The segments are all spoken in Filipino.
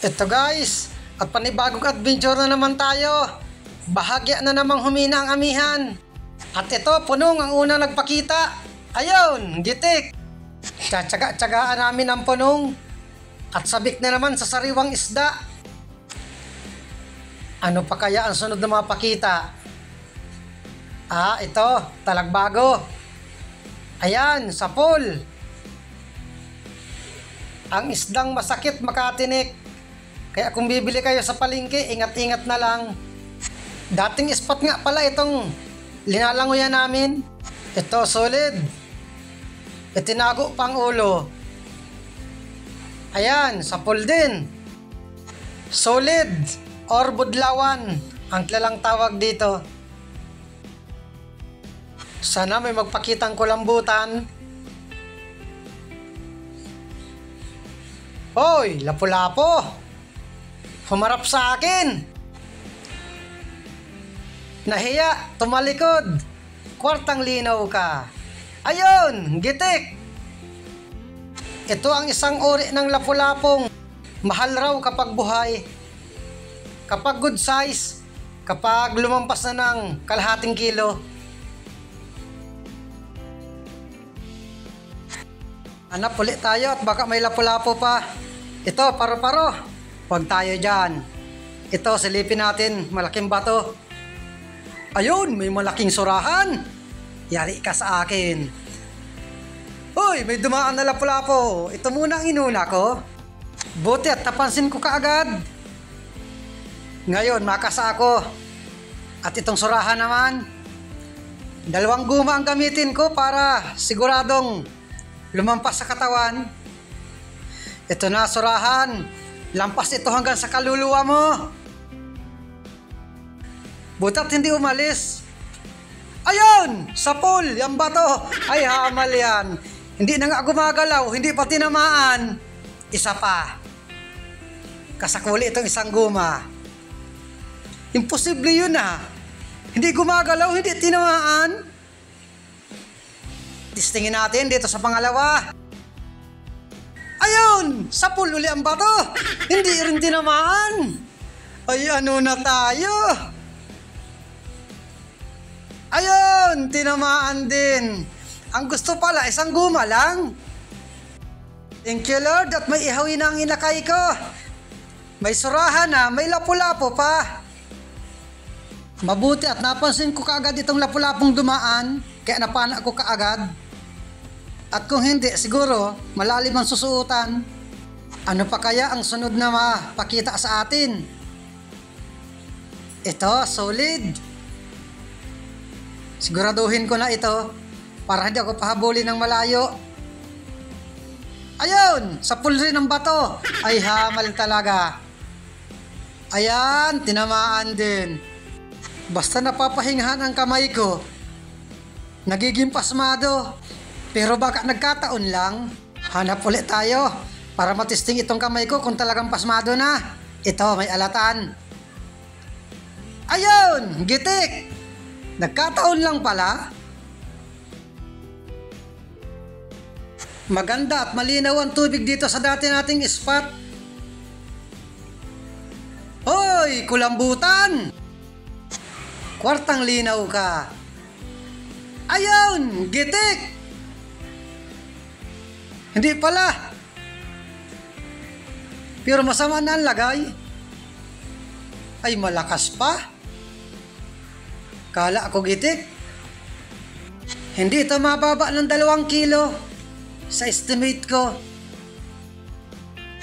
Ito guys, at panibagong adventure na naman tayo. Bahagya na namang humina ang amihan. At ito, punong ang unang nagpakita. Ayun, gitik. Tsatsaga-tsagaan namin ang punong. At sabik na naman sa sariwang isda. Ano pa kaya ang sunod na mapakita? Ito, talagbago. Ayan, sapol. Ang isdang masakit makatinik. Kaya kung bibili kayo sa palengke, ingat-ingat na lang. Dating spot nga pala itong linalangoyan namin. Ito, solid. Itinago pang ulo. Ayan, sapol din. Solid or budlawan ang kilalang tawag dito. Sana may magpakitang kulambutan. Hoy, lapu-lapo! Humarap sa akin! Nahiya, tumalikod. Kwartang linaw ka. Ayun, gitik. Ito ang isang uri ng lapu-lapong. Mahal raw kapag buhay. Kapag good size. Kapag lumampas na ng kalahating kilo. Hanap ulit tayo at baka may lapu-lapo pa. Ito, paro-paro. Huwag tayo dyan. Ito, silipin natin. Malaking bato. Ayun, may malaking surahan. Yari ka sa akin. Uy, may dumaan na lapu-lapo. Ito muna ang inuna ko. Buti at napansin ko kaagad. Ngayon, makasa ako. At itong surahan naman. 2 guma ang gamitin ko para siguradong lumampas sa katawan. Ito na, surahan. Lampas ito hanggang sa kaluluwa mo. Butat hindi umalis. Ayun! Sapol! Yung bato! Ay, hamal yan. Hindi na nga gumagalaw. Hindi pa tinamaan. Isa pa. Kasakuli itong isang guma. Imposible yun ah. Hindi gumagalaw, hindi tinamaan. Testingin natin dito sa pangalawa. Ayun! Sapul uli ang bato! Hindi rin tinamaan! Ay, ano na tayo? Ayun! Tinamaan din! Ang gusto pala, isang guma lang. Thank you Lord at may ihawi na ang inakay ko. May surahan na, may lapu-lapo pa. Mabuti at napansin ko kaagad itong lapu-lapong dumaan, kaya napana ko kaagad. At kung hindi, siguro, malalim ang susuotan. Ano pa kaya ang sunod na mapakita sa atin? Ito, solid. Siguraduhin ko na ito para hindi ako pahabulin ng malayo. Ayun, sapul rin ang bato. Ay, hamal talaga. Ayan, tinamaan din. Basta napapahingahan ang kamay ko, nagiging pasmado. Pero baka nagkataon lang, hanap ulit tayo para matesting itong kamay ko kung talagang pasmado na. Ito, may alatan. Ayun! Gitik! Nagkataon lang pala. Maganda at malinaw ang tubig dito sa dati nating spot. Hoy! Kulambutan! Kwartang linaw ka. Ayun! Gitik! Hindi pala. Pero masama na ang lagay. Ay, malakas pa. Kala ako gitik. Hindi ito mababa ng 2 kilo sa estimate ko.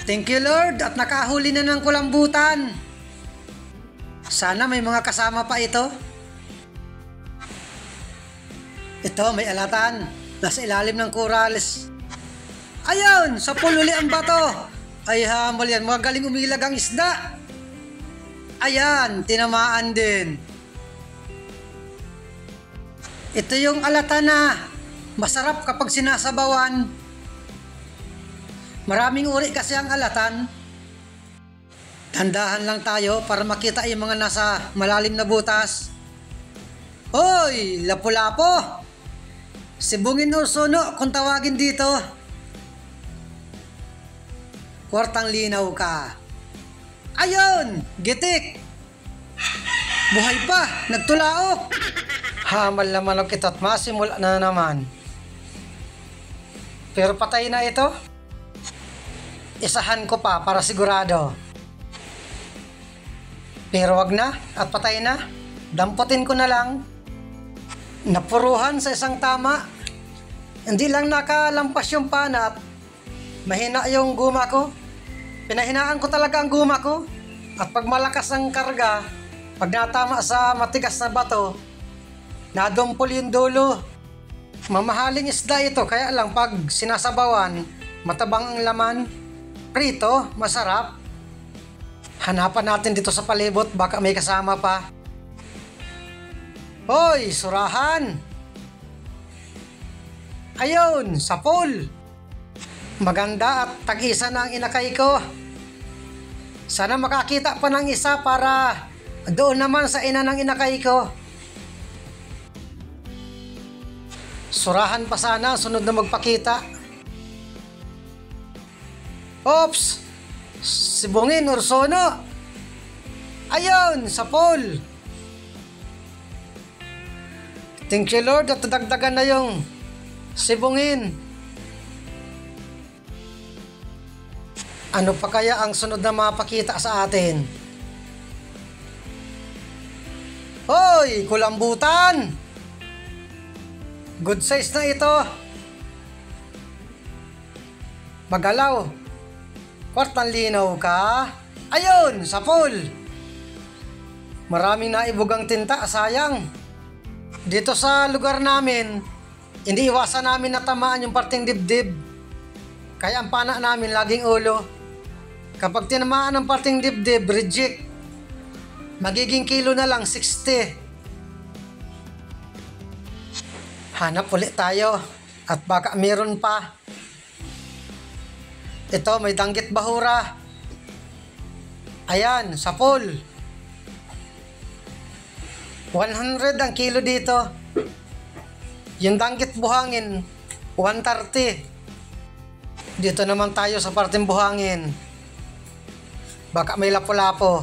Thank you Lord at nakahuli na ng kulambutan. Sana may mga kasama pa ito. Ito, may alatan. Nasa ilalim ng corals. Ayun! Sapul uli ang bato! Ay, hamal yan. Magaling umilag ang isda. Ayan! Tinamaan din. Ito yung alata na masarap kapag sinasabawan. Maraming uri kasi ang alatan. Tandahan lang tayo para makita yung mga nasa malalim na butas. Hoy! Lapu-lapo! Sibungin o suno kung tawagin dito. Kwartang linaw ka. Ayun! Gitik! Buhay pa! Nagtulaok! Hamal na manok ito at masimula na naman. Pero patay na ito. Isahan ko pa para sigurado. Pero wag na at patay na. Damputin ko na lang. Napuruhan sa isang tama. Hindi lang nakalampas yung panat. Mahina yung guma ko. Pinahinaan ko talaga ang guma ko. At pag malakas ang karga, pag natama sa matigas na bato, nadumpol yung dulo. Mamahaling isda ito, kaya lang pag sinasabawan, matabang ang laman. Prito, masarap. Hanapan natin dito sa palibot, baka may kasama pa. Hoy, surahan! Ayun, sapol! Maganda at tag-isa na ang inakay ko. Sana makakita pa ng isa para doon naman sa ina ng inakay ko. Surahan pa sana, sunod na magpakita. Ops! Sibungin, ursono! Ayun, sapol! Thank you Lord at dagdagan na yung sibungin. Ano pa kaya ang sunod na mapakita sa atin? Hoy, kulambutan! Good size na ito. Magalaw. Kwartang linaw ka. Ayun, sapol. Maraming naibugang tinta, sayang. Dito sa lugar namin, hindi iwasan namin na tamaan yung parting dibdib. Kaya ang pana namin laging ulo. Kapag tinamaan ang parting dibdib, reject. Magiging kilo na lang, 60. Hanap ulit tayo. At baka meron pa. Ito, may danggit bahura. Ayan, sapol. 100 ang kilo dito. Yung danggit buhangin, 130. Dito naman tayo sa parteng buhangin. Baka may lapo-lapo.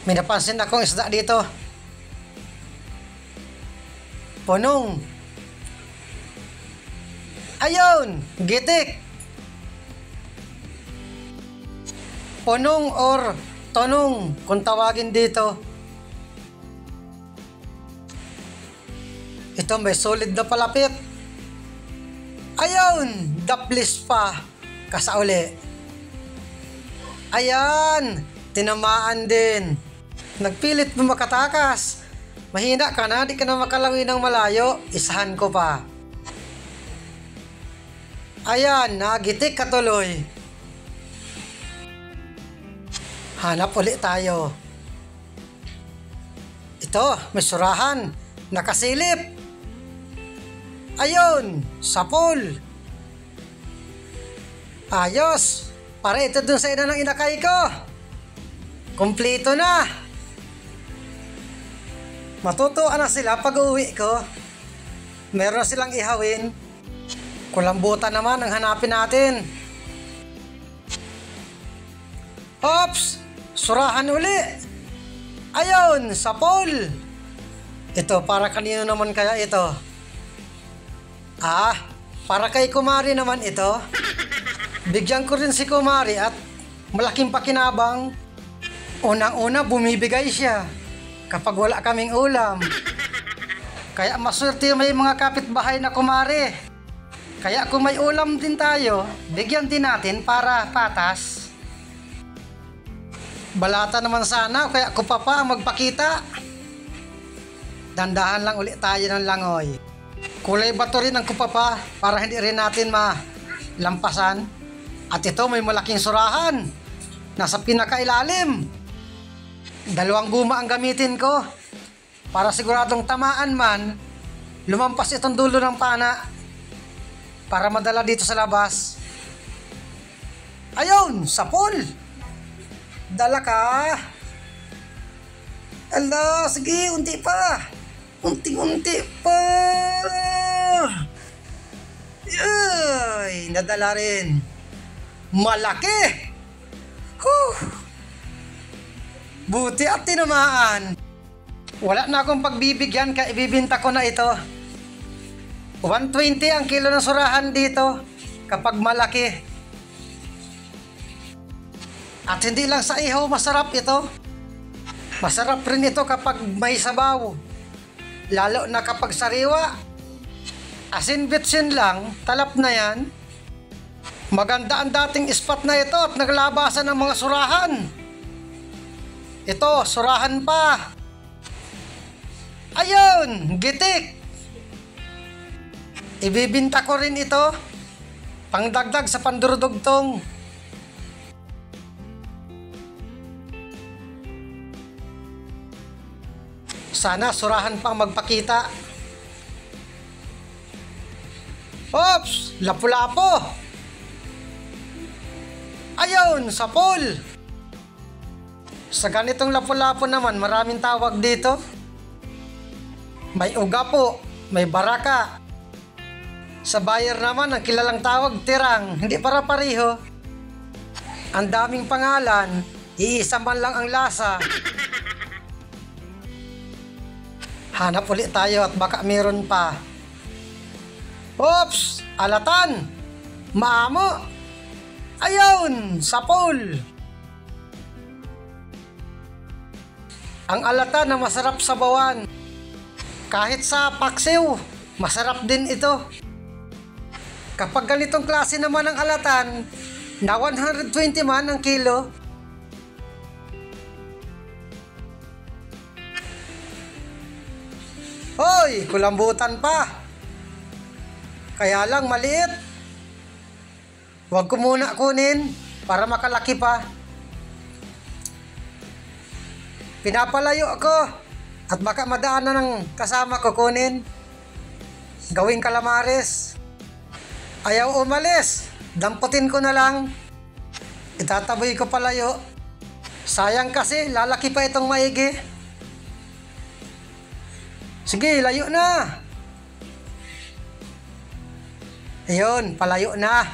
May napansin akong isda dito. Punong. Ayun, gitik. Punong or tonong kung tawagin dito. Ito may solid na palapit. Ayun, daplis pa. Kasauli. Ayan, tinamaan din. Nagpilit mo makatakas. Mahina ka na, di ka na makalawi ng malayo. Isahan ko pa. Ayan, nagitik ka tuloy. Hanap ulit tayo. Ito, may surahan. Nakasilip. Ayun, sapol. Ayos. Para ito dun sa ina ng inakay ko. Kompleto na. Matutuwa na sila pag uwi ko. Meron na silang ihawin. Kulambutan naman ang hanapin natin. Ops! Surahan uli. Ayun, sapol. Ito, para kanino naman kaya ito? Para kay Kumari naman ito. Bigyan ko rin si Kumari at malaking pakinabang. Unang-una, bumibigay siya kapag wala kaming ulam. Kaya maswerte may mga kapitbahay na Kumari. Kaya kung may ulam din tayo, bigyan din natin para patas. Balata naman sana, kaya ako pa ang magpakita. Dandahan lang ulit tayo ng langoy. Kulay bato rin ang kupapa para hindi rin natin malampasan. At ito may malaking surahan. Nasa pinakailalim. 2 guma ang gamitin ko. Para siguradong tamaan man, lumampas itong dulo ng pana. Para madala dito sa labas. Ayun, sapol. Dala ka. Ala, sige, unti pa. Unti-unti pa. Ay, nadala rin. Malaki. Buti at tinamaan. Wala na akong pagbibigyan kaya ibibinta ko na ito. 120 ang kilo ng surahan dito kapag malaki. At hindi lang sa ihaw masarap ito. Masarap rin ito kapag may sabaw. Lalo na kapag sariwa. Asin bitsin lang, talap na yan. Maganda ang dating spot na ito at naglabasan ng mga surahan. Ito, surahan pa. Ayun, gitik. Ibibinta ko rin ito. Pangdagdag sa pandurudugtong. Sana surahan pang magpakita. Ops! Lapu-lapo! Ayun! Sapol! Sa ganitong lapu-lapo naman, maraming tawag dito. May ugapo, may baraka. Sa buyer naman, ang kilalang tawag, tirang. Hindi para-pareho. Ang daming pangalan, iisa man lang ang lasa. Hanap ulit tayo at baka meron pa. Oops! Alatan! Maamo! Ayun! Sapol! Ang alatan na masarap sa bawan. Kahit sa paksiw, masarap din ito. Kapag ganitong klase naman ang alatan, na 120 man ang kilo. Hoy! Kulambutan pa! Kaya lang maliit. Huwag ko muna kunin para makalaki pa. Pinapalayo ako at baka madaanan ng kasama ko kunin. Gawing kalamares. Ayaw umalis. Damputin ko na lang. Itataboy ko palayo. Sayang kasi lalaki pa itong maigi. Sige, layo na. Ayun, palayo na.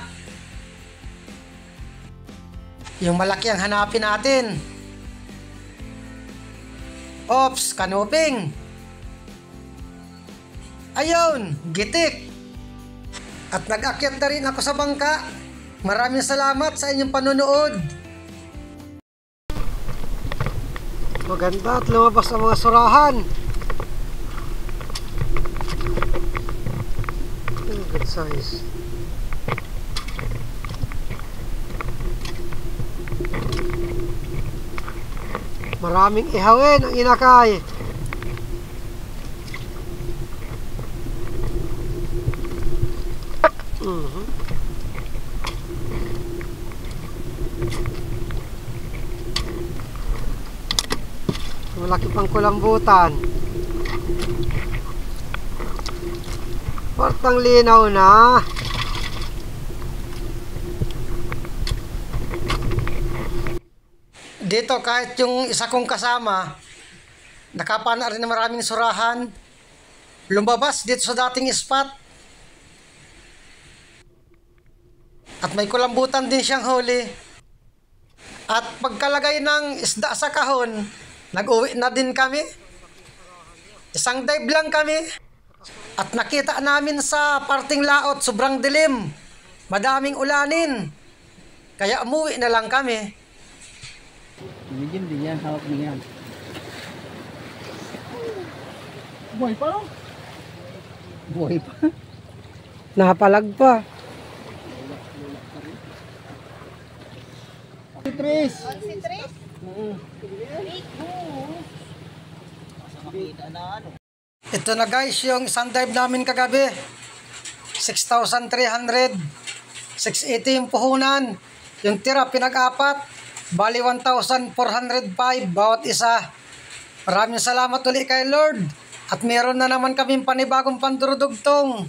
Yung malaki ang hanapin natin. Ops, kanuping. Ayun, gitik. At nag-akyat na rin ako sa bangka. Maraming salamat sa inyong panonood. Maganda at lumabas ang mga surahan. Good size. Maraming ihawin ang inakay. Malaki pang kulambutan. Portang linaw na. Dito kahit yung isa kong kasama, nakapana rin na maraming surahan. Lumabas dito sa dating spot. At may kulambutan din siyang huli. At pagkalagay ng isda sa kahon, nag-uwi na din kami. Isang dive lang kami. At nakita namin sa parting laot, sobrang dilim. Madaming ulanin. Kaya umuwi na lang kami. Bigyan din yan, hawak mo yan. Buhay pa lang. Buhay pa. Napalag pa. Si Tris. Si Tris? Ito na guys, yung isang dive namin kagabi. 6,300. 680 yung puhunan. Yung tira pinag-apat. Bali 1,405 bawat isa. Maraming salamat ulit kay Lord. At meron na naman kaming panibagong pandurudugtong.